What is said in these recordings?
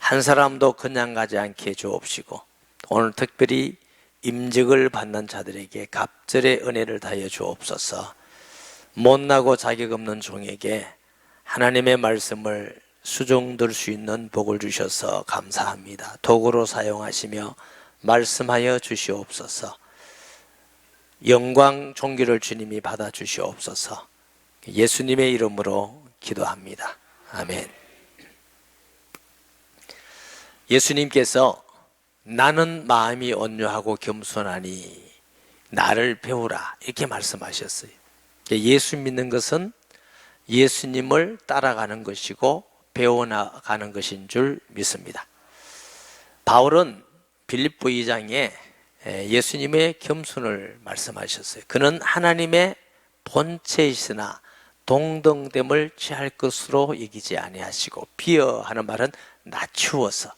한 사람도 그냥 가지 않게 주옵시고 오늘 특별히 임직을 받는 자들에게 갑절의 은혜를 다하여 주옵소서. 못나고 자격 없는 종에게 하나님의 말씀을 수종들 수 있는 복을 주셔서 감사합니다. 도구로 사용하시며 말씀하여 주시옵소서. 영광 존귀를 주님이 받아 주시옵소서. 예수님의 이름으로 기도합니다. 아멘. 예수님께서 나는 마음이 온유하고 겸손하니 나를 배우라 이렇게 말씀하셨어요. 예수 믿는 것은 예수님을 따라가는 것이고 배워나가는 것인 줄 믿습니다. 바울은 빌립보 2장에 예수님의 겸손을 말씀하셨어요. 그는 하나님의 본체이시나 동등됨을 취할 것으로 여기지 아니하시고 비어 하는 말은 낮추어서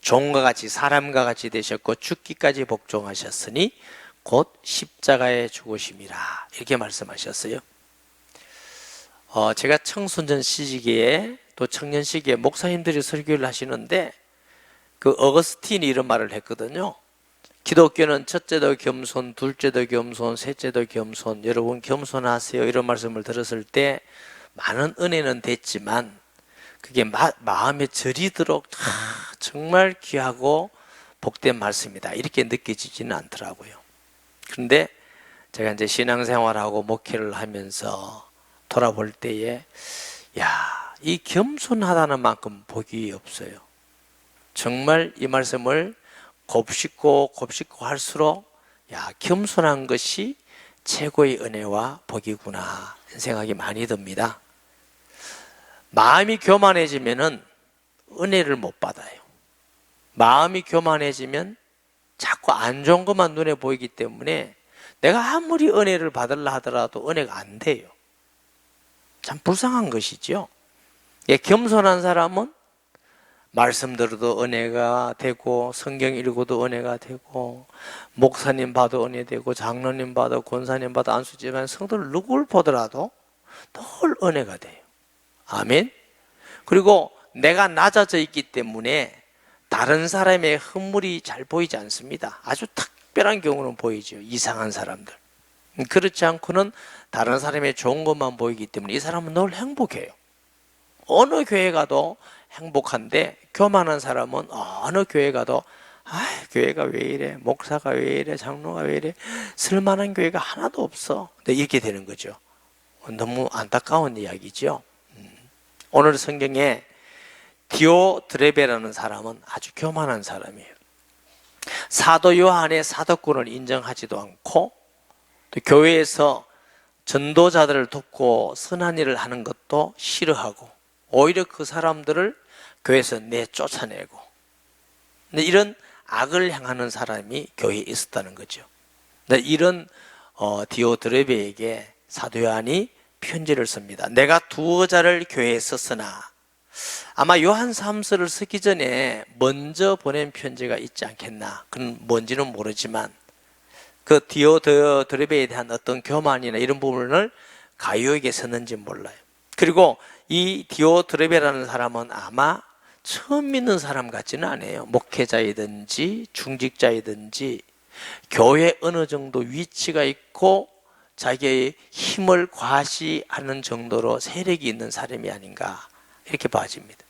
종과 같이 사람과 같이 되셨고 죽기까지 복종하셨으니 곧 십자가에 죽으심이라 이렇게 말씀하셨어요. 제가 청소년 시기에 또 청년 시기에 목사님들이 설교를 하시는데 그 어거스틴이 이런 말을 했거든요. 기독교는 첫째도 겸손, 둘째도 겸손, 셋째도 겸손, 여러분 겸손하세요 이런 말씀을 들었을 때 많은 은혜는 됐지만 그게 마음에 저리도록 정말 귀하고 복된 말씀이다 이렇게 느껴지지는 않더라고요. 그런데 제가 이제 신앙생활하고 목회를 하면서 돌아볼 때에 이 겸손하다는 만큼 복이 없어요. 정말 이 말씀을 곱씹고 할수록 겸손한 것이 최고의 은혜와 복이구나 생각이 많이 듭니다. 마음이 교만해지면은 은혜를 못 받아요. 마음이 교만해지면 자꾸 안 좋은 것만 눈에 보이기 때문에 내가 아무리 은혜를 받으려 하더라도 은혜가 안 돼요. 참 불쌍한 것이죠. 겸손한 사람은 말씀 들어도 은혜가 되고 성경 읽어도 은혜가 되고 목사님 봐도 은혜 되고 장로님 봐도 권사님 봐도 안수지만 성도를 누굴 보더라도 늘 은혜가 돼요. 아멘. 그리고 내가 낮아져 있기 때문에 다른 사람의 흠물이 잘 보이지 않습니다. 아주 특별한 경우는 보이죠. 이상한 사람들. 그렇지 않고는 다른 사람의 좋은 것만 보이기 때문에 이 사람은 늘 행복해요. 어느 교회 가도 행복한데 교만한 사람은 어느 교회 가도 교회가 왜 이래, 목사가 왜 이래, 장로가 왜 이래, 쓸만한 교회가 하나도 없어 이렇게 되는 거죠. 너무 안타까운 이야기죠. 오늘 성경에 디오드레베라는 사람은 아주 교만한 사람이에요. 사도 요한의 사도권을 인정하지도 않고 또 교회에서 전도자들을 돕고 선한 일을 하는 것도 싫어하고 오히려 그 사람들을 교회에서 내쫓아내고 이런 악을 향하는 사람이 교회에 있었다는 거죠. 이런 디오드레베에게 사도 요한이 편지를 씁니다. 내가 두어 자를 교회에 썼으나 아마 요한 3서를 쓰기 전에 먼저 보낸 편지가 있지 않겠나. 그건 뭔지는 모르지만 그 디오드레베에 대한 어떤 교만이나 이런 부분을 가이오에게 썼는지 몰라요. 그리고 이 디오드레베라는 사람은 아마 처음 믿는 사람 같지는 않아요. 목회자이든지 중직자이든지 교회 어느 정도 위치가 있고 자기의 힘을 과시하는 정도로 세력이 있는 사람이 아닌가 이렇게 봐집니다.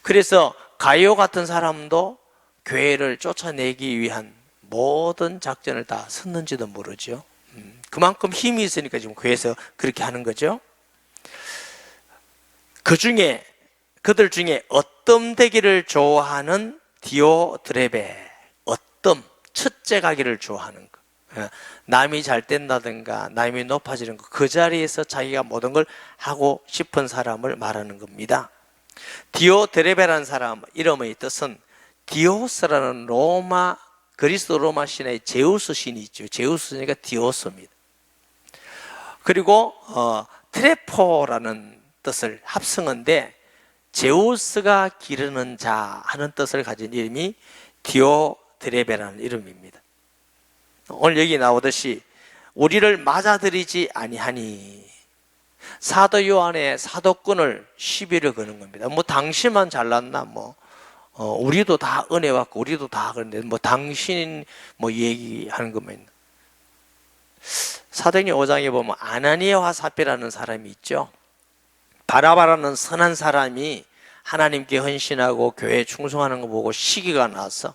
그래서 가이오 같은 사람도 교회를 쫓아내기 위한 모든 작전을 다 썼는지도 모르죠. 그만큼 힘이 있으니까 지금 교회에서 그렇게 하는 거죠. 그들 중에 어떤 되기를 좋아하는 디오드레베, 어떤 첫째 가기를 좋아하는 거, 남이 잘 된다든가 남이 높아지는 거, 그 자리에서 자기가 모든 걸 하고 싶은 사람을 말하는 겁니다. 디오드레베라는 사람 이름의 뜻은 디오스라는 그리스 로마 신의 제우스 신이 있죠. 제우스니까 디오스입니다. 그리고 트레포라는 뜻을 합성한데 제우스가 기르는 자 하는 뜻을 가진 이름이 디오드레베라는 이름입니다. 오늘 여기 나오듯이 우리를 맞아들이지 아니하니 사도 요한의 사도권을 시비를 거는 겁니다. 당신만 잘났나 우리도 다 은혜 받고 우리도 다 그런데 뭐 당신 뭐 얘기하는 것만 있나? 사도행전 5장에 보면 아나니아와 삽비라는 사람이 있죠. 바라바라는 선한 사람이 하나님께 헌신하고 교회에 충성하는 거 보고 시기가 나서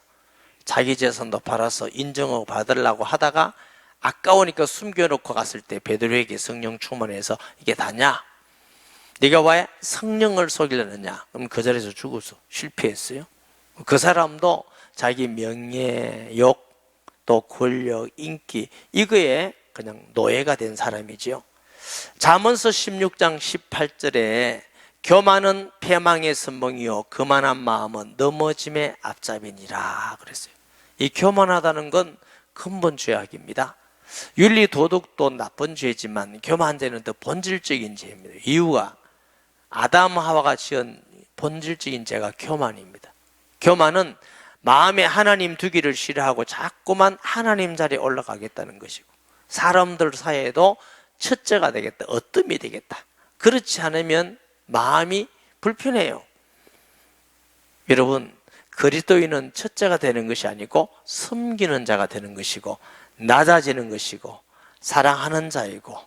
자기 재산도 팔아서 인정을 받으려고 하다가 아까우니까 숨겨놓고 갔을 때 베드로에게 성령 충만해서 이게 다냐? 네가 왜 성령을 속이려느냐? 그럼 그 자리에서 죽었어. 실패했어요. 그 사람도 자기 명예, 욕, 또 권력, 인기 이거에 그냥 노예가 된 사람이지요. 잠언서 16장 18절에 교만은 패망의 선봉이요 거만한 마음은 넘어짐의 앞잡이니라 그랬어요. 이 교만하다는 건 근본 죄악입니다. 윤리 도덕도 나쁜 죄지만 교만한 죄는 더 본질적인 죄입니다. 이유가 아담 하와가 지은 본질적인 죄가 교만입니다. 교만은 마음에 하나님 두기를 싫어하고 자꾸만 하나님 자리에 올라가겠다는 것이고 사람들 사이에도 첫째가 되겠다, 어뜸이 되겠다. 그렇지 않으면 마음이 불편해요. 여러분, 그리스도인은 첫째가 되는 것이 아니고 섬기는 자가 되는 것이고 낮아지는 것이고 사랑하는 자이고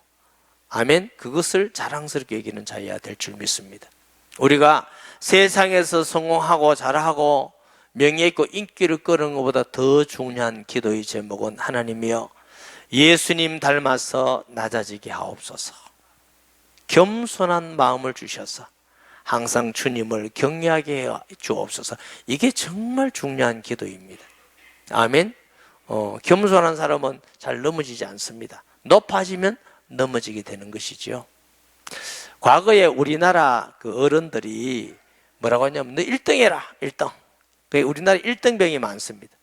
아멘. 그것을 자랑스럽게 여기는 자여야 될 줄 믿습니다. 우리가 세상에서 성공하고 잘하고 명예 있고 인기를 끄는 것보다 더 중요한 기도의 제목은 하나님이여 예수님 닮아서 낮아지게 하옵소서. 겸손한 마음을 주셔서 항상 주님을 경외하게 해 주옵소서. 이게 정말 중요한 기도입니다. 아멘. 겸손한 사람은 잘 넘어지지 않습니다. 높아지면 넘어지게 되는 것이죠. 과거에 우리나라 그 어른들이 뭐라고 하냐면 너 1등 해라 1등. 우리나라 1등병이 많습니다.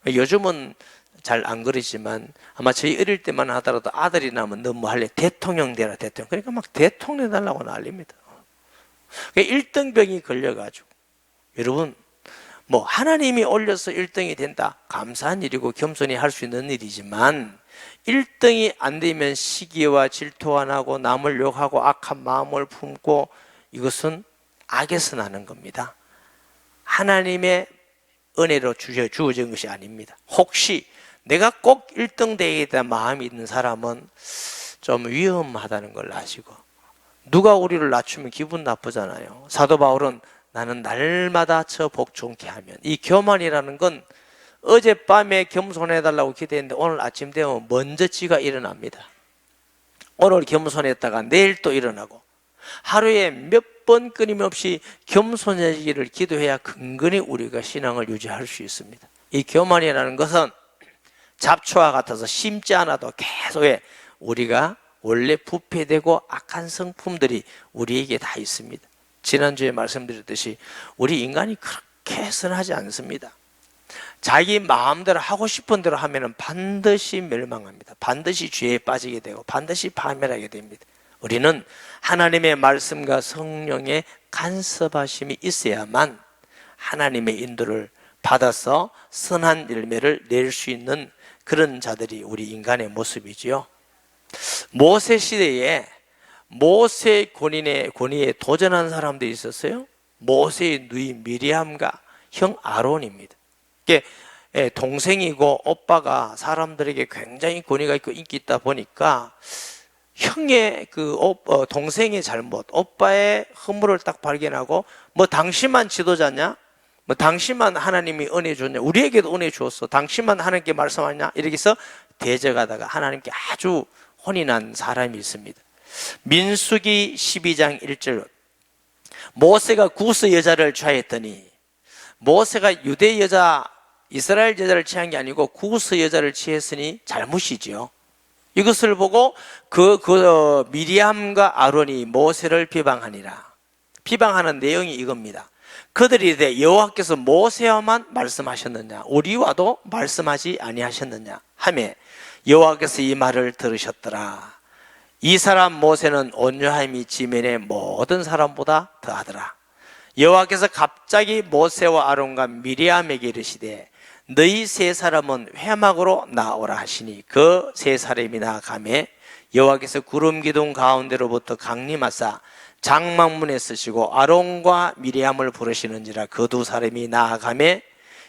요즘은 잘 안 그러지만 아마 저희 어릴 때만 하더라도 아들이 나면 너 뭐 할래? 대통령 되라 대통령. 그러니까 막 대통령 달라고 난립니다. 1등병이 걸려가지고 여러분 뭐 하나님이 올려서 1등이 된다 감사한 일이고 겸손히 할 수 있는 일이지만 1등이 안 되면 시기와 질투가 나고 남을 욕하고 악한 마음을 품고 이것은 악에서 나는 겁니다. 하나님의 은혜로 주어진 것이 아닙니다. 혹시 내가 꼭 1등 되겠다는 마음이 있는 사람은 좀 위험하다는 걸 아시고 누가 우리를 낮추면 기분 나쁘잖아요. 사도 바울은 나는 날마다 저 복 좋게 하면 이 교만이라는 건 어젯밤에 겸손해달라고 기대했는데 오늘 아침 되면 먼저 지가 일어납니다. 오늘 겸손했다가 내일 또 일어나고 하루에 몇 번 끊임없이 겸손해지기를 기도해야 근근히 우리가 신앙을 유지할 수 있습니다. 이 교만이라는 것은 잡초와 같아서 심지 않아도 계속 우리가 원래 부패되고 악한 성품들이 우리에게 다 있습니다. 지난주에 말씀드렸듯이 우리 인간이 그렇게 선하지 않습니다. 자기 마음대로 하고 싶은 대로 하면 반드시 멸망합니다. 반드시 죄에 빠지게 되고 반드시 파멸하게 됩니다. 우리는 하나님의 말씀과 성령의 간섭하심이 있어야만 하나님의 인도를 받아서 선한 열매를 낼 수 있는 그런 자들이 우리 인간의 모습이지요. 모세 시대에 모세 권위에 도전한 사람들이 있었어요. 모세의 누이 미리암과 형 아론입니다. 이게 동생이고 오빠가 사람들에게 굉장히 권위가 있고 인기 있다 보니까 형의 동생의 잘못, 오빠의 허물을 딱 발견하고 뭐 당신만 지도자냐? 뭐 당신만 하나님이 은혜 줬냐? 우리에게도 은혜 주었어. 당신만 하나님께 말씀하냐? 이렇게 해서 대적하다가 하나님께 아주 혼이 난 사람이 있습니다. 민수기 12장 1절 모세가 구스 여자를 취하였더니 모세가 유대 여자 이스라엘 여자를 취한 게 아니고 구스 여자를 취했으니 잘못이지요. 이것을 보고 미리암과 아론이 모세를 비방하니라. 비방하는 내용이 이겁니다. 그들이 이르되 여호와께서 모세와만 말씀하셨느냐 우리와도 말씀하지 아니하셨느냐 하매 여호와께서 이 말을 들으셨더라. 이 사람 모세는 온유함이 지면의 모든 사람보다 더하더라. 여호와께서 갑자기 모세와 아론과 미리암에게 이르시되 너희 세 사람은 회막으로 나오라 하시니 그 세 사람이 나아가매 여호와께서 구름 기둥 가운데로부터 강림하사 장막문에 서시고 아론과 미리암을 부르시는지라. 그 두 사람이 나아가매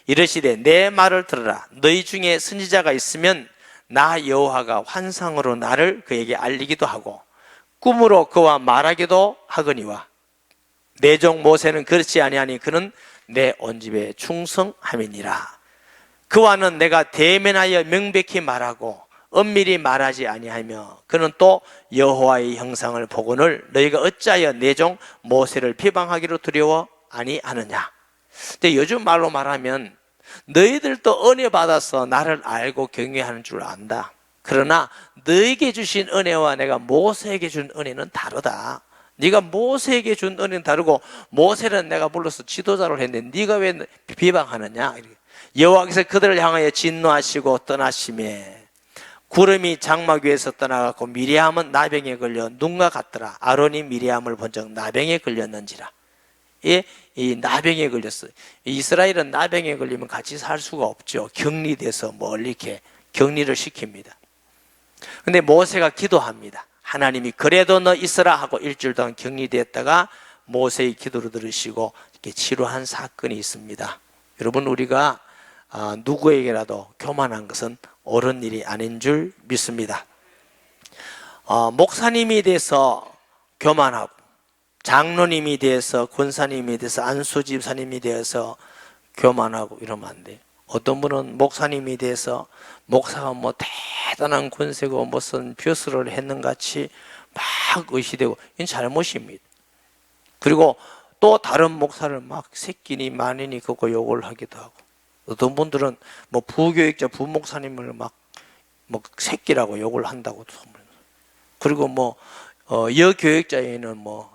이르시되 내 말을 들으라. 너희 중에 선지자가 있으면 나 여호와가 환상으로 나를 그에게 알리기도 하고 꿈으로 그와 말하기도 하거니와 내 종 모세는 그렇지 아니하니 그는 내 온 집에 충성함이니라. 그와는 내가 대면하여 명백히 말하고 엄밀히 말하지 아니하며 그는 또 여호와의 형상을 보거늘 너희가 어찌하여 내 종 모세를 비방하기로 두려워 아니하느냐. 근데 요즘 말로 말하면 너희들도 은혜 받아서 나를 알고 경외하는 줄 안다. 그러나 너에게 주신 은혜와 내가 모세에게 준 은혜는 다르다. 네가 모세에게 준 은혜는 다르고 모세는 내가 불러서 지도자로 했는데 네가 왜 비방하느냐. 여호와께서 그들을 향하여 진노하시고 떠나시매 구름이 장막 위에서 떠나갔고 미리암은 나병에 걸려 눈과 같더라. 아론이 미리암을 본 적 나병에 걸렸는지라. 이 나병에 걸렸어요. 이스라엘은 나병에 걸리면 같이 살 수가 없죠. 격리돼서 멀리 이렇게 격리를 시킵니다. 근데 모세가 기도합니다. 하나님이 그래도 너 있어라 하고 일주일 동안 격리되었다가 모세의 기도를 들으시고 이렇게 치료한 사건이 있습니다. 여러분, 우리가 누구에게라도 교만한 것은 옳은 일이 아닌 줄 믿습니다. 목사님이 돼서 교만하고 장로님이 돼서 권사님이 돼서 안수집사님이 되어서 교만하고 이러면 안 돼요. 어떤 분은 목사님이 돼서 목사가 뭐 대단한 권세고 무슨 벼슬을 했는 같이 막 의시되고 이건 잘못입니다. 그리고 또 다른 목사를 막 새끼니 마니니 그거 욕을 하기도 하고 어떤 분들은 뭐 부교육자 부목사님을 막 새끼라고 욕을 한다고 소문을. 그리고 뭐 여교육자에는 뭐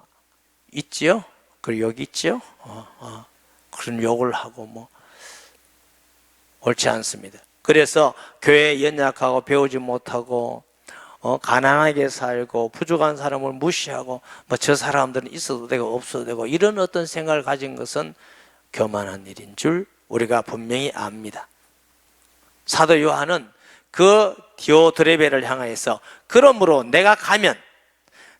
있지요? 그리고 여기 있지요? 그런 욕을 하고 뭐 옳지 않습니다. 그래서 교회에 연약하고 배우지 못하고 가난하게 살고 부족한 사람을 무시하고 뭐 저 사람들은 있어도 되고 없어도 되고 이런 어떤 생각을 가진 것은 교만한 일인 줄 우리가 분명히 압니다. 사도 요한은 그 디오드레베를 향하여서 그러므로 내가 가면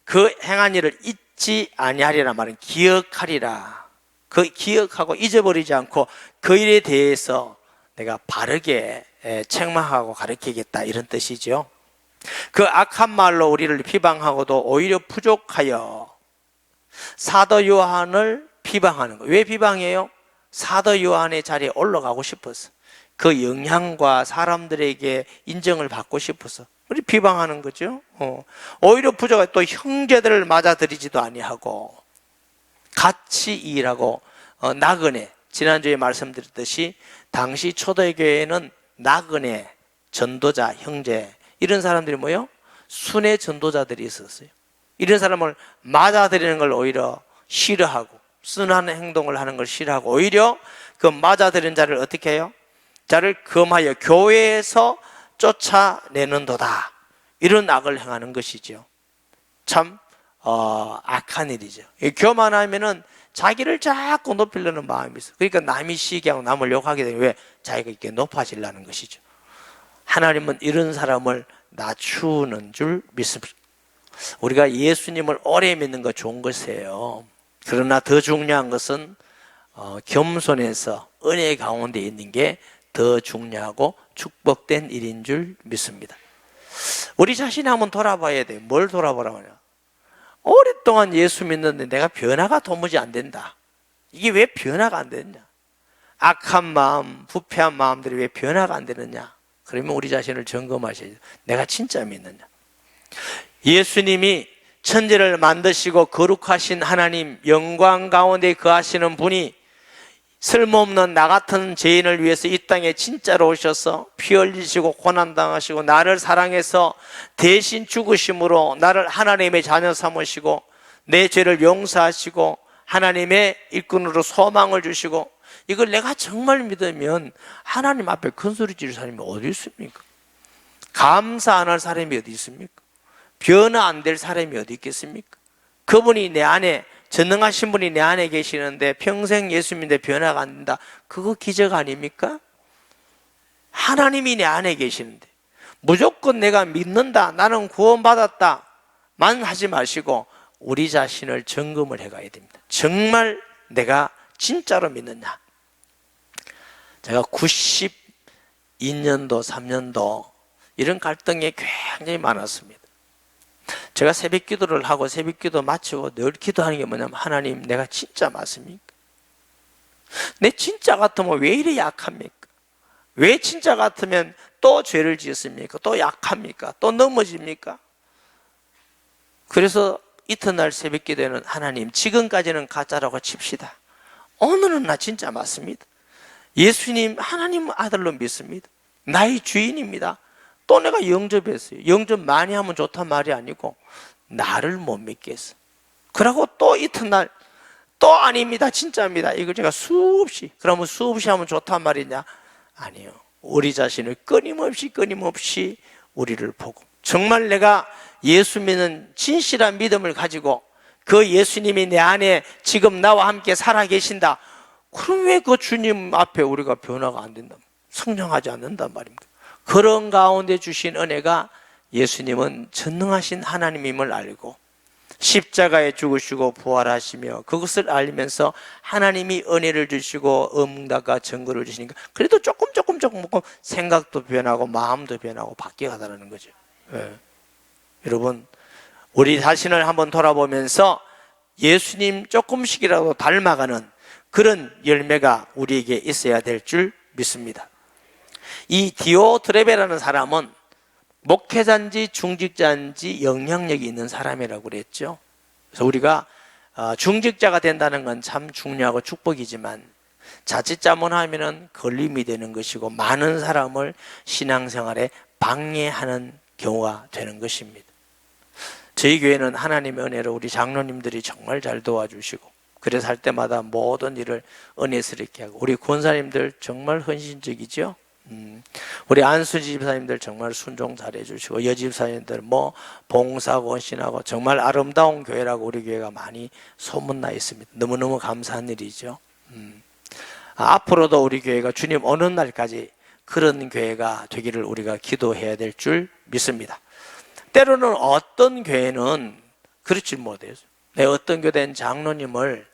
그 행한 일을 잊지 아니하리라 말은 기억하리라. 그 기억하고 잊어버리지 않고 그 일에 대해서 내가 바르게 책망하고 가르치겠다 이런 뜻이죠. 그 악한 말로 우리를 비방하고도 오히려 부족하여 사도 요한을 비방하는 거예요. 왜 비방해요? 사도 요한의 자리에 올라가고 싶어서 그 영향과 사람들에게 인정을 받고 싶어서 우리 비방하는 거죠. 오히려 부족하여 또 형제들을 맞아들이지도 아니하고 같이 일하고 나그네 지난주에 말씀드렸듯이 당시 초대교회에는 나그네, 전도자, 형제 이런 사람들이 뭐예요? 순회 전도자들이 있었어요. 이런 사람을 맞아들이는 걸 오히려 싫어하고 순한 행동을 하는 걸 싫어하고 오히려 그 맞아들인 자를 어떻게 해요? 자를 금하여 교회에서 쫓아내는도다. 이런 악을 행하는 것이죠. 참 악한 일이죠. 교만하면은 자기를 자꾸 높이려는 마음이 있어. 그러니까 남이 시기하고 남을 욕하게 되면 왜? 자기가 이렇게 높아지려는 것이죠. 하나님은 이런 사람을 낮추는 줄 믿습니다. 우리가 예수님을 오래 믿는 거 좋은 것이에요. 그러나 더 중요한 것은 겸손해서 은혜 가운데 있는 게 더 중요하고 축복된 일인 줄 믿습니다. 우리 자신이 한번 돌아봐야 돼요. 뭘 돌아보라고 하냐? 오랫동안 예수 믿는데 내가 변화가 도무지 안 된다. 이게 왜 변화가 안 되느냐? 악한 마음, 부패한 마음들이 왜 변화가 안 되느냐? 그러면 우리 자신을 점검하셔야죠. 내가 진짜 믿느냐? 예수님이 천지를 만드시고 거룩하신 하나님, 영광 가운데 거하시는 분이 쓸모없는 나 같은 죄인을 위해서 이 땅에 진짜로 오셔서 피 흘리시고 고난당하시고 나를 사랑해서 대신 죽으심으로 나를 하나님의 자녀 삼으시고 내 죄를 용서하시고 하나님의 일꾼으로 소망을 주시고 이걸 내가 정말 믿으면 하나님 앞에 큰소리 지를 사람이 어디 있습니까? 감사 안 할 사람이 어디 있습니까? 변화 안 될 사람이 어디 있겠습니까? 그분이 내 안에 전능하신 분이 내 안에 계시는데 평생 예수 믿는데 변화가 안 된다. 그거 기적 아닙니까? 하나님이 내 안에 계시는데 무조건 내가 믿는다, 나는 구원받았다 만 하지 마시고 우리 자신을 점검을 해가야 됩니다. 정말 내가 진짜로 믿느냐. 제가 92년도 3년도 이런 갈등이 굉장히 많았습니다. 제가 새벽 기도를 하고 새벽 기도 마치고 늘 기도하는 게 뭐냐면, 하나님, 내가 진짜 맞습니까? 내 진짜 같으면 왜 이리 약합니까? 왜 진짜 같으면 또 죄를 짓습니까? 또 약합니까? 또 넘어집니까? 그래서 이튿날 새벽 기도에는, 하나님, 지금까지는 가짜라고 칩시다. 오늘은 나 진짜 맞습니다. 예수님 하나님 아들로 믿습니다. 나의 주인입니다. 또 내가 영접했어요. 영접 많이 하면 좋단 말이 아니고 나를 못 믿겠어. 그러고 또 이튿날 또 아닙니다, 진짜입니다. 이걸 제가 수없이, 그러면 수없이 하면 좋단 말이냐? 아니요. 우리 자신을 끊임없이 우리를 보고, 정말 내가 예수 믿는 진실한 믿음을 가지고 그 예수님이 내 안에 지금 나와 함께 살아 계신다. 그럼 왜 그 주님 앞에 우리가 변화가 안 된다? 성장하지 않는단 말입니까? 그런 가운데 주신 은혜가, 예수님은 전능하신 하나님임을 알고 십자가에 죽으시고 부활하시며 그것을 알면서 하나님이 은혜를 주시고 응답과 증거를 주시니까 그래도 조금 먹고 생각도 변하고 마음도 변하고 바뀌어가다라는 거죠. 여러분, 우리 자신을 한번 돌아보면서 예수님 조금씩이라도 닮아가는 그런 열매가 우리에게 있어야 될 줄 믿습니다. 이 디오드레베라는 사람은 목회자인지 중직자인지 영향력이 있는 사람이라고 그랬죠. 그래서 우리가 중직자가 된다는 건 참 중요하고 축복이지만, 자칫 잘못하면 걸림이 되는 것이고 많은 사람을 신앙생활에 방해하는 경우가 되는 것입니다. 저희 교회는 하나님의 은혜로 우리 장로님들이 정말 잘 도와주시고, 그래서 할 때마다 모든 일을 은혜스럽게 하고, 우리 권사님들 정말 헌신적이죠. 우리 안수지 집사님들 정말 순종 잘해주시고, 여집사님들 봉사하고 헌신하고 정말 아름다운 교회라고 우리 교회가 많이 소문나 있습니다. 너무너무 감사한 일이죠. 앞으로도 우리 교회가 주님 오는 날까지 그런 교회가 되기를 우리가 기도해야 될 줄 믿습니다. 때로는 어떤 교회는 그렇지 못해요. 내 어떤 교된 장로님을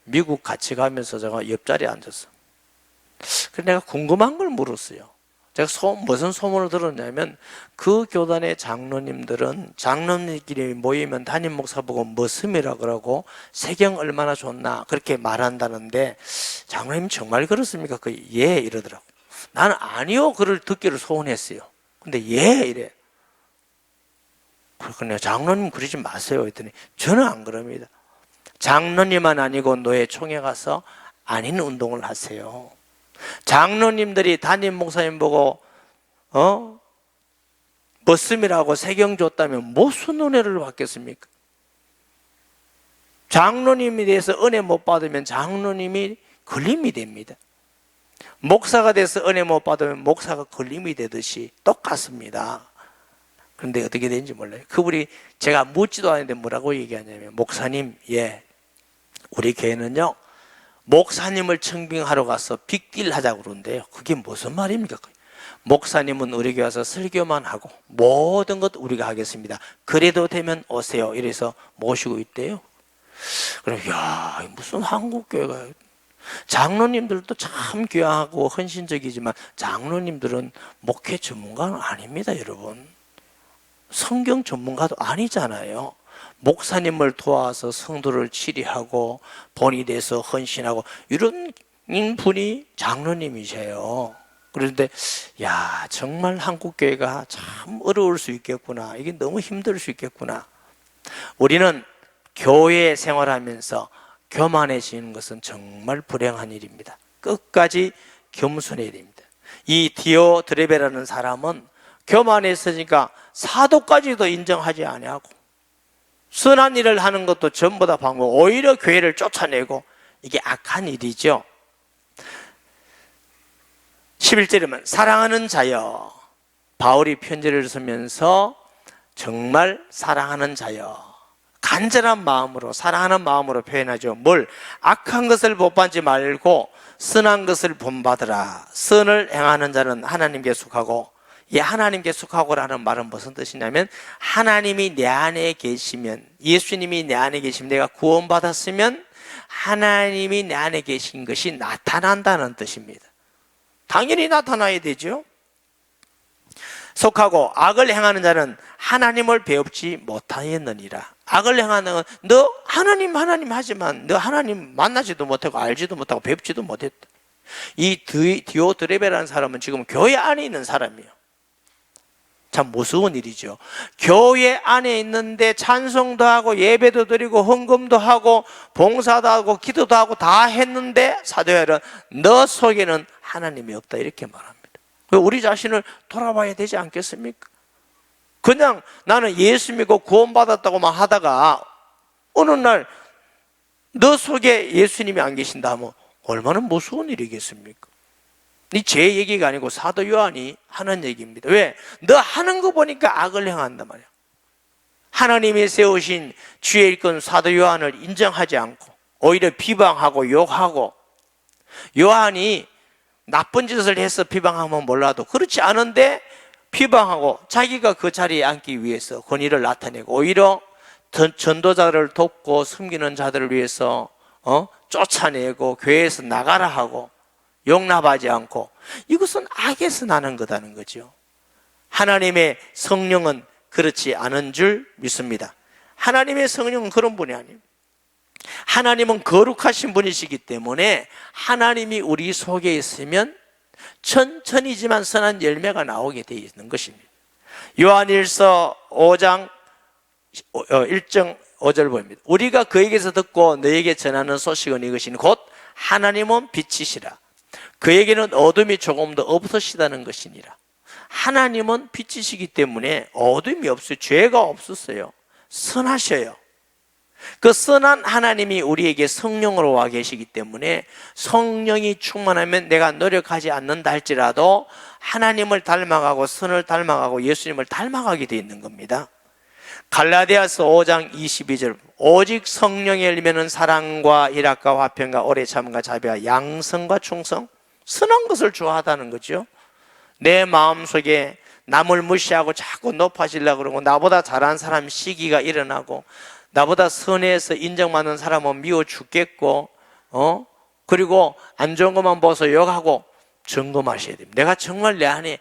미국 같이 가면서 제가 옆자리에 앉았어. 그래서 내가 궁금한 걸 물었어요. 제가 무슨 소문을 들었냐면, 그 교단의 장로님들은 장로님끼리 모이면 담임 목사 보고 머슴이라 그러고 세경 얼마나 좋나 그렇게 말한다는데, 장로님 정말 그렇습니까? 예 이러더라고. 나는 아니요 그를 듣기를 소원했어요. 근데 예 이래. 그러니까 장로님 그러지 마세요 했더니, 저는 안 그럽니다. 장로님만 아니고 노예 총회 가서 아닌 운동을 하세요. 장로님들이 담임 목사님 보고 머슴이라고 세경 줬다면 무슨 은혜를 받겠습니까? 장로님에 대해서 은혜 못 받으면 장로님이 걸림이 됩니다. 목사가 돼서 은혜 못 받으면 목사가 걸림이 되듯이 똑같습니다. 그런데 어떻게 되는지 몰라요. 그분이 제가 묻지도 않았는데 뭐라고 얘기하냐면, 목사님, 예, 우리 교회는요 목사님을 청빙하러 가서 빅딜 하자고 그러는데요, 그게 무슨 말입니까? 목사님은 우리 교회 와서 설교만 하고 모든 것 우리가 하겠습니다. 그래도 되면 오세요. 이래서 모시고 있대요. 그럼 야, 무슨 한국 교회가, 장로님들도 참 귀하고 헌신적이지만 장로님들은 목회 전문가는 아닙니다, 여러분. 성경 전문가도 아니잖아요. 목사님을 도와서 성도를 치리하고 본이 돼서 헌신하고 이런 분이 장로님이세요. 그런데 야, 정말 한국교회가 참 어려울 수 있겠구나, 이게 너무 힘들 수 있겠구나. 우리는 교회 생활하면서 교만해지는 것은 정말 불행한 일입니다. 끝까지 겸손해야 됩니다. 이 디오드레베라는 사람은 교만했으니까 사도까지도 인정하지 아니하고 선한 일을 하는 것도 전부 다 방법, 오히려 교회를 쫓아내고, 이게 악한 일이죠. 11절에는 사랑하는 자여, 바울이 편지를 쓰면서 정말 사랑하는 자여, 간절한 마음으로, 사랑하는 마음으로 표현하죠. 뭘? 악한 것을 본받지 말고 선한 것을 본받으라. 선을 행하는 자는 하나님께 속하고 이 하나님께 속하고라는 말은 무슨 뜻이냐면 하나님이 내 안에 계시면, 예수님이 내 안에 계시면, 내가 구원받았으면 하나님이 내 안에 계신 것이 나타난다는 뜻입니다. 당연히 나타나야 되죠. 속하고 악을 행하는 자는 하나님을 배웁지 못하였느니라. 악을 행하는 건 너 하나님 하지만 너 하나님 만나지도 못하고 알지도 못하고 배웁지도 못했다. 이 디오드레베라는 사람은 지금 교회 안에 있는 사람이에요. 참 무서운 일이죠. 교회 안에 있는데 찬송도 하고 예배도 드리고 헌금도 하고 봉사도 하고 기도도 하고 다 했는데 사도 요한은 너 속에는 하나님이 없다 이렇게 말합니다. 우리 자신을 돌아봐야 되지 않겠습니까? 그냥 나는 예수 믿고 구원받았다고만 하다가 어느 날 너 속에 예수님이 안 계신다 하면 얼마나 무서운 일이겠습니까? 이 제 얘기가 아니고 사도 요한이 하는 얘기입니다. 왜? 너 하는 거 보니까 악을 행한단 말이야. 하나님이 세우신 주의 일꾼 사도 요한을 인정하지 않고 오히려 비방하고 욕하고, 요한이 나쁜 짓을 해서 비방하면 몰라도 그렇지 않은데 비방하고 자기가 그 자리에 앉기 위해서 권위를 나타내고 오히려 전도자를 돕고 섬기는 자들을 위해서 쫓아내고 교회에서 나가라 하고 용납하지 않고, 이것은 악에서 나는 거다는 거죠. 하나님의 성령은 그렇지 않은 줄 믿습니다. 하나님의 성령은 그런 분이 아니에요. 하나님은 거룩하신 분이시기 때문에 하나님이 우리 속에 있으면 천천히지만 선한 열매가 나오게 되어 있는 것입니다. 요한일서 5장 1절 5절 보입니다. 우리가 그에게서 듣고 너에게 전하는 소식은 이것이니 곧 하나님은 빛이시라. 그에게는 어둠이 조금도 없으시다는 것이니라. 하나님은 빛이시기 때문에 어둠이 없어요. 죄가 없었어요. 선하셔요. 그 선한 하나님이 우리에게 성령으로 와 계시기 때문에 성령이 충만하면 내가 노력하지 않는다 할지라도 하나님을 닮아가고 선을 닮아가고 예수님을 닮아가게 되어 있는 겁니다. 갈라디아서 5장 22절 오직 성령이 열매는 사랑과 희락과 화평과 오래 참과 자비와 양성과 충성, 선한 것을 좋아하다는 거죠. 내 마음속에 남을 무시하고 자꾸 높아지려고 그러고 나보다 잘한 사람 시기가 일어나고 나보다 선해서 인정받는 사람은 미워 죽겠고 그리고 안 좋은 것만 보서 욕하고 점검하셔야 됩니다. 내가 정말 내 안에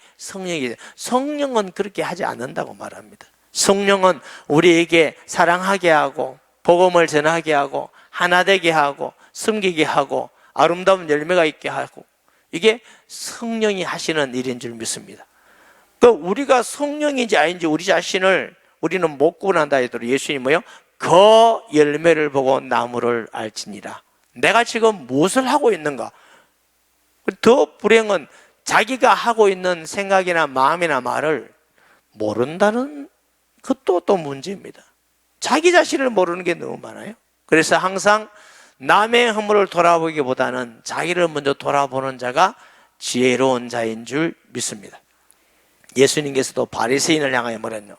성령은 그렇게 하지 않는다고 말합니다. 성령은 우리에게 사랑하게 하고 복음을 전하게 하고 하나 되게 하고 섬기게 하고 아름다운 열매가 있게 하고, 이게 성령이 하시는 일인 줄 믿습니다. 우리가 성령인지 아닌지 우리 자신을 우리는 못 구분한다 해도 예수님이 뭐요? 그 열매를 보고 나무를 알지니라. 내가 지금 무엇을 하고 있는가? 더 불행은 자기가 하고 있는 생각이나 마음이나 말을 모른다는 그것도 또 문제입니다. 자기 자신을 모르는 게 너무 많아요. 그래서 항상 남의 허물을 돌아보기보다는 자기를 먼저 돌아보는 자가 지혜로운 자인 줄 믿습니다. 예수님께서도 바리새인을 향하여 뭐랬노?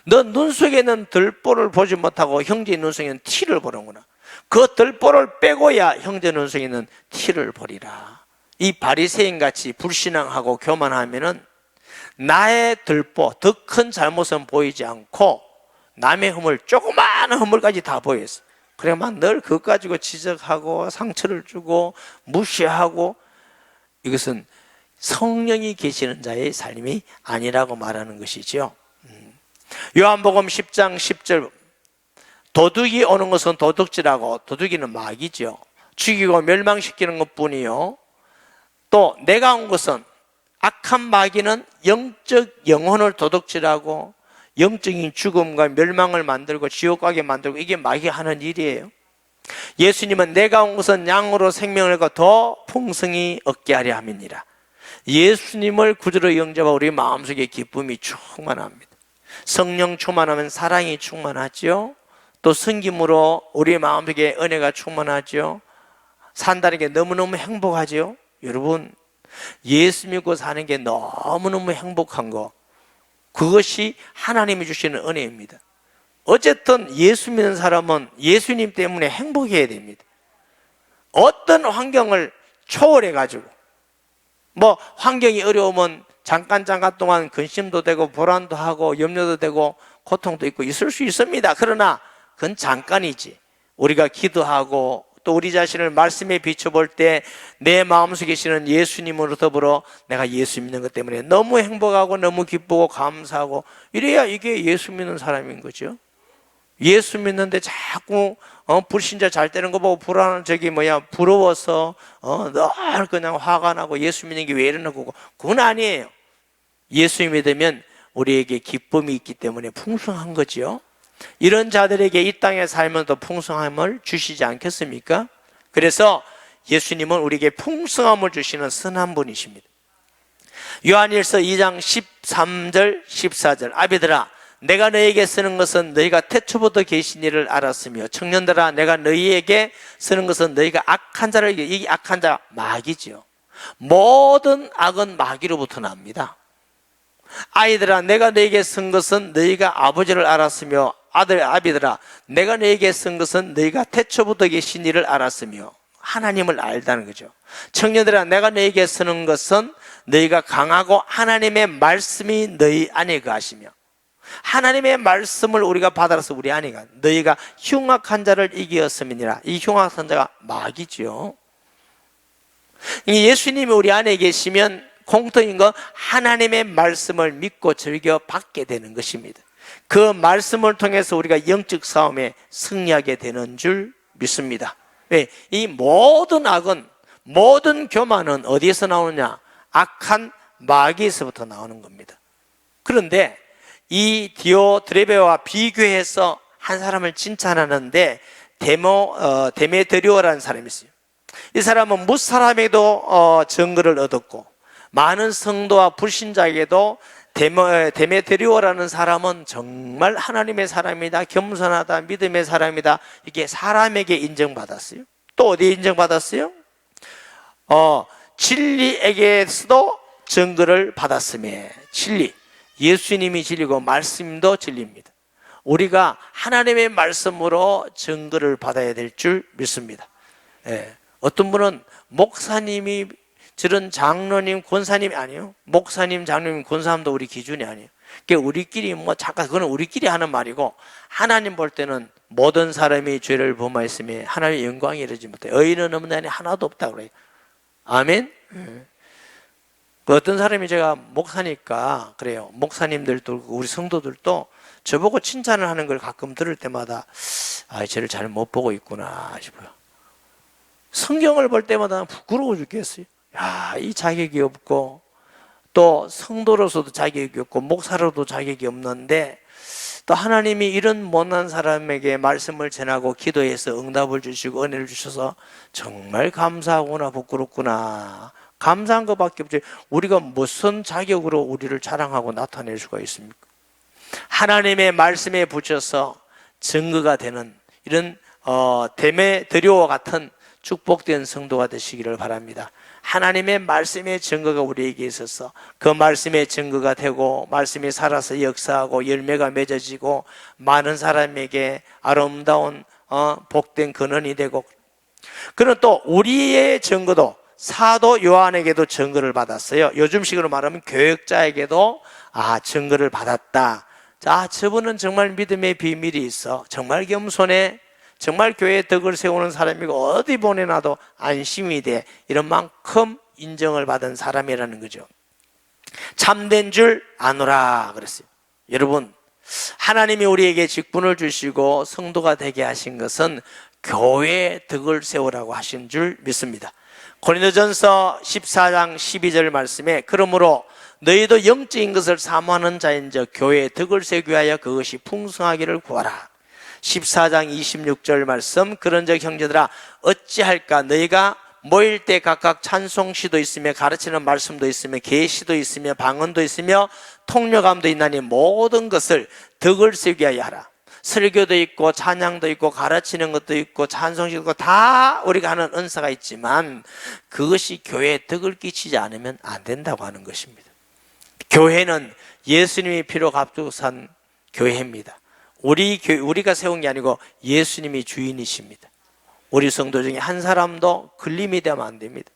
너 눈 속에는 들보를 보지 못하고 형제 눈 속에는 티를 보는구나. 그 들보를 빼고야 형제 눈 속에는 티를 보리라. 이 바리새인같이 불신앙하고 교만하면은 나의 들보, 더 큰 잘못은 보이지 않고 남의 허물, 조그마한 허물까지 다 보였어. 그래 막 늘 그것 가지고 지적하고 상처를 주고 무시하고, 이것은 성령이 계시는 자의 삶이 아니라고 말하는 것이죠. 요한복음 10장 10절 도둑이 오는 것은 도둑질하고, 도둑이는 마귀죠. 죽이고 멸망시키는 것뿐이요, 또 내가 온 것은, 악한 마귀는 영적 영혼을 도둑질하고 영적인 죽음과 멸망을 만들고 지옥 가게 만들고, 이게 마귀가 하는 일이에요. 예수님은 내가 온 것은 양으로 생명을 얻고 더 풍성히 얻게 하려 함이니라. 예수님을 구주로 영접하고 우리 마음속에 기쁨이 충만합니다. 성령 충만하면 사랑이 충만하죠. 또 섬김으로 우리 마음속에 은혜가 충만하죠. 산다는 게 너무너무 행복하죠. 여러분, 예수 믿고 사는 게 너무너무 행복한 거, 그것이 하나님이 주시는 은혜입니다. 어쨌든 예수 믿는 사람은 예수님 때문에 행복해야 됩니다. 어떤 환경을 초월해 가지고, 환경이 어려우면 잠깐 동안 근심도 되고 불안도 하고 염려도 되고 고통도 있고 있을 수 있습니다. 그러나 그건 잠깐이지. 우리가 기도하고 또 우리 자신을 말씀에 비춰볼 때 내 마음속에 계시는 예수님으로 더불어 내가 예수 믿는 것 때문에 너무 행복하고 너무 기쁘고 감사하고 이래야 이게 예수 믿는 사람인 거죠. 예수 믿는데 자꾸 불신자 잘 되는 거 보고 부러워서 늘 그냥 화가 나고 예수 믿는 게 왜 이러는 거고, 그건 아니에요. 예수 믿으면 우리에게 기쁨이 있기 때문에 풍성한 거지요. 이런 자들에게 이 땅에 살면서 풍성함을 주시지 않겠습니까? 그래서 예수님은 우리에게 풍성함을 주시는 선한 분이십니다. 요한일서 2장 13절 14절 아비들아 내가 너희에게 쓰는 것은 너희가 태초부터 계신 이를 알았으며 청년들아 내가 너희에게 쓰는 것은 너희가 악한 자를 이 악한 자 마귀지요. 모든 악은 마귀로부터 납니다. 아이들아 내가 너희에게 쓴 것은 너희가 아버지를 알았으며 아비들아 내가 너희에게 쓴 것은 너희가 태초부터 계신 이를 알았으며 하나님을 알다는 거죠. 청년들아 내가 너희에게 쓰는 것은 너희가 강하고 하나님의 말씀이 너희 안에 거하시며, 하나님의 말씀을 우리가 받아서 우리 안에 가 너희가 흉악한 자를 이기었음이니라. 이 흉악한 자가 마귀죠. 예수님이 우리 안에 계시면 공통인 건 하나님의 말씀을 믿고 즐겨 받게 되는 것입니다. 그 말씀을 통해서 우리가 영적 싸움에 승리하게 되는 줄 믿습니다. 왜? 이 모든 악은, 모든 교만은 어디에서 나오느냐? 악한 마귀에서부터 나오는 겁니다. 그런데 이 디오드레베와 비교해서 한 사람을 칭찬하는데 데메드리오라는 사람이 있어요. 이 사람은 무사람에도 증거를 얻었고 많은 성도와 불신자에게도 데메드리오라는 사람은 정말 하나님의 사람이다, 겸손하다, 믿음의 사람이다, 이게 사람에게 인정받았어요. 또 어디에 인정받았어요? 진리에게서도 증거를 받았음에, 진리, 예수님이 진리고 말씀도 진리입니다. 우리가 하나님의 말씀으로 증거를 받아야 될 줄 믿습니다. 어떤 분은 목사님이 저런 장로님, 권사님이 아니에요. 목사님, 장로님, 권사님도 우리 기준이 아니에요. 그러니까 우리끼리 잠깐 그건 우리끼리 하는 말이고, 하나님 볼 때는 모든 사람이 죄를 범하였으며 하나님의 영광이 이르지 못해 의인은 없는 자니 하나도 없다 그래요. 아멘. 어떤 사람이 제가 목사니까 그래요. 목사님들도 우리 성도들도 저보고 칭찬을 하는 걸 가끔 들을 때마다 쟤를 잘 못 보고 있구나 싶어요. 성경을 볼 때마다 부끄러워 죽겠어요. 이 자격이 없고 또 성도로서도 자격이 없고 목사로도 자격이 없는데 또 하나님이 이런 못난 사람에게 말씀을 전하고 기도해서 응답을 주시고 은혜를 주셔서 정말 감사하구나, 부끄럽구나. 감사한 것밖에 없지. 우리가 무슨 자격으로 우리를 자랑하고 나타낼 수가 있습니까? 하나님의 말씀에 붙여서 증거가 되는 이런 데메드리오와 같은 축복된 성도가 되시기를 바랍니다. 하나님의 말씀의 증거가 우리에게 있어서 그 말씀의 증거가 되고 말씀이 살아서 역사하고 열매가 맺어지고 많은 사람에게 아름다운 복된 근원이 되고, 그는 또 우리의 증거도 사도 요한에게도 증거를 받았어요. 요즘식으로 말하면 교역자에게도 증거를 받았다. 자, 저분은 정말 믿음의 비밀이 있어. 정말 겸손해. 정말 교회에 덕을 세우는 사람이고 어디 보내놔도 안심이 돼. 이런 만큼 인정을 받은 사람이라는 거죠. 참된 줄 아노라 그랬어요. 여러분, 하나님이 우리에게 직분을 주시고 성도가 되게 하신 것은 교회에 덕을 세우라고 하신 줄 믿습니다. 고린도전서 14장 12절 말씀에 그러므로 너희도 영적인 것을 사모하는 자인즉 교회에 덕을 세우기 위하여 그것이 풍성하기를 구하라. 14장 26절 말씀 그런즉 형제들아 어찌할까 너희가 모일 때 각각 찬송시도 있으며 가르치는 말씀도 있으며 계시도 있으며 방언도 있으며 통역함도 있나니 모든 것을 덕을 세우게 하여 하라. 설교도 있고 찬양도 있고 가르치는 것도 있고 찬송시도 있고 다 우리가 하는 은사가 있지만 그것이 교회에 덕을 끼치지 않으면 안 된다고 하는 것입니다. 교회는 예수님이 피로 값주고 산 교회입니다. 우리가 세운 게 아니고 예수님이 주인이십니다. 우리 성도 중에 한 사람도 걸림이 되면 안 됩니다.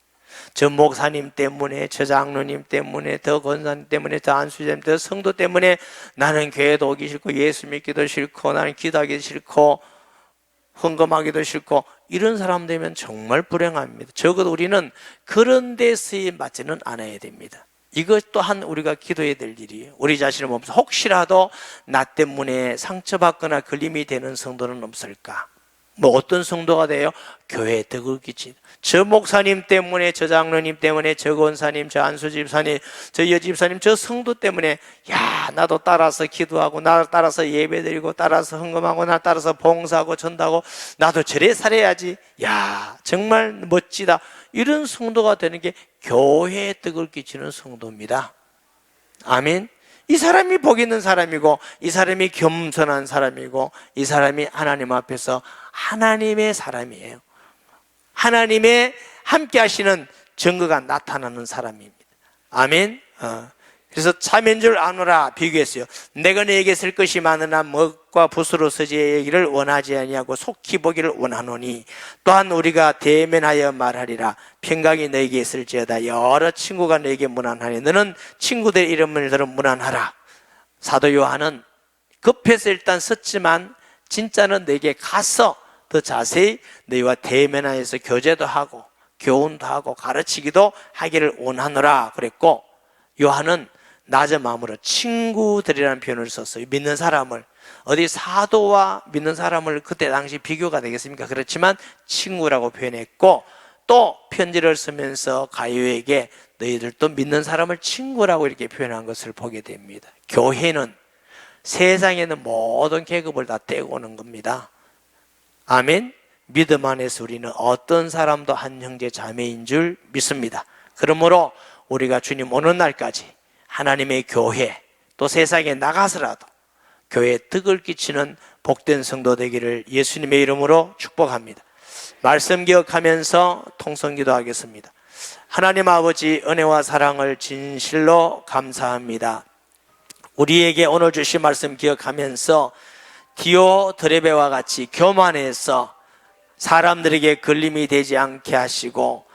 저 목사님 때문에, 저 장로님 때문에, 저 권사님 때문에, 저 안수자님, 저 성도 때문에 나는 교회도 오기 싫고 예수 믿기도 싫고 나는 기도하기도 싫고 헌금하기도 싫고 이런 사람 되면 정말 불행합니다. 적어도 우리는 그런 데 쓰임 받지는 않아야 됩니다. 이것 또한 우리가 기도해야 될 일이에요. 우리 자신을 보면서 혹시라도 나 때문에 상처받거나 걸림이 되는 성도는 없을까? 뭐 어떤 성도가 돼요? 교회에 덕을 끼친 저 목사님 때문에, 저 장로님 때문에, 저 권사님, 저 안수 집사님, 저 여집사님, 저 성도 때문에 야 나도 따라서 기도하고 나도 따라서 예배드리고 따라서 헌금하고 나 따라서 봉사하고 전도하고 나도 저래 살아야지. 야 정말 멋지다. 이런 성도가 되는 게 교회에 덕을 끼치는 성도입니다. 아멘. 이 사람이 복 있는 사람이고 이 사람이 겸손한 사람이고 이 사람이 하나님 앞에서 하나님의 사람이에요. 하나님의 함께 하시는 증거가 나타나는 사람입니다. 아멘. 그래서 참인 줄 아노라 비교했어요. 내가 너에게 쓸 것이 많으나 먹과 붓으로 서지기를 원하지 아니하고 속히 보기를 원하노니 또한 우리가 대면하여 말하리라. 평강이 너에게 있을지어다. 여러 친구가 너에게 무난하니 너는 친구들 이름을 들어 무난하라. 사도 요한은 급해서 일단 썼지만 진짜는 너에게 가서 더 자세히 너희와 대면하여서 교제도 하고 교훈도 하고 가르치기도 하기를 원하노라 그랬고, 요한은 낮은 마음으로 친구들이라는 표현을 썼어요. 믿는 사람을. 어디 사도와 믿는 사람을 그때 당시 비교가 되겠습니까? 그렇지만 친구라고 표현했고, 또 편지를 쓰면서 가요에게 너희들도 믿는 사람을 친구라고 이렇게 표현한 것을 보게 됩니다. 교회는 세상에는 모든 계급을 다 떼고 오는 겁니다. 아멘. 믿음 안에서 우리는 어떤 사람도 한 형제 자매인 줄 믿습니다. 그러므로 우리가 주님 오는 날까지 하나님의 교회, 또 세상에 나가서라도 교회에 덕을 끼치는 복된 성도 되기를 예수님의 이름으로 축복합니다. 말씀 기억하면서 통성기도 하겠습니다. 하나님 아버지, 은혜와 사랑을 진실로 감사합니다. 우리에게 오늘 주신 말씀 기억하면서 디오드레베와 같이 교만해서 사람들에게 걸림이 되지 않게 하시고,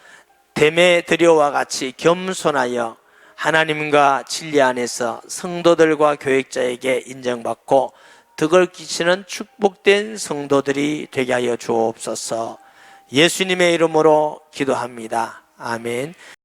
데메드리오와 같이 겸손하여 하나님과 진리 안에서 성도들과 교역자에게 인정받고 덕을 끼치는 축복된 성도들이 되게 하여 주옵소서. 예수님의 이름으로 기도합니다. 아멘.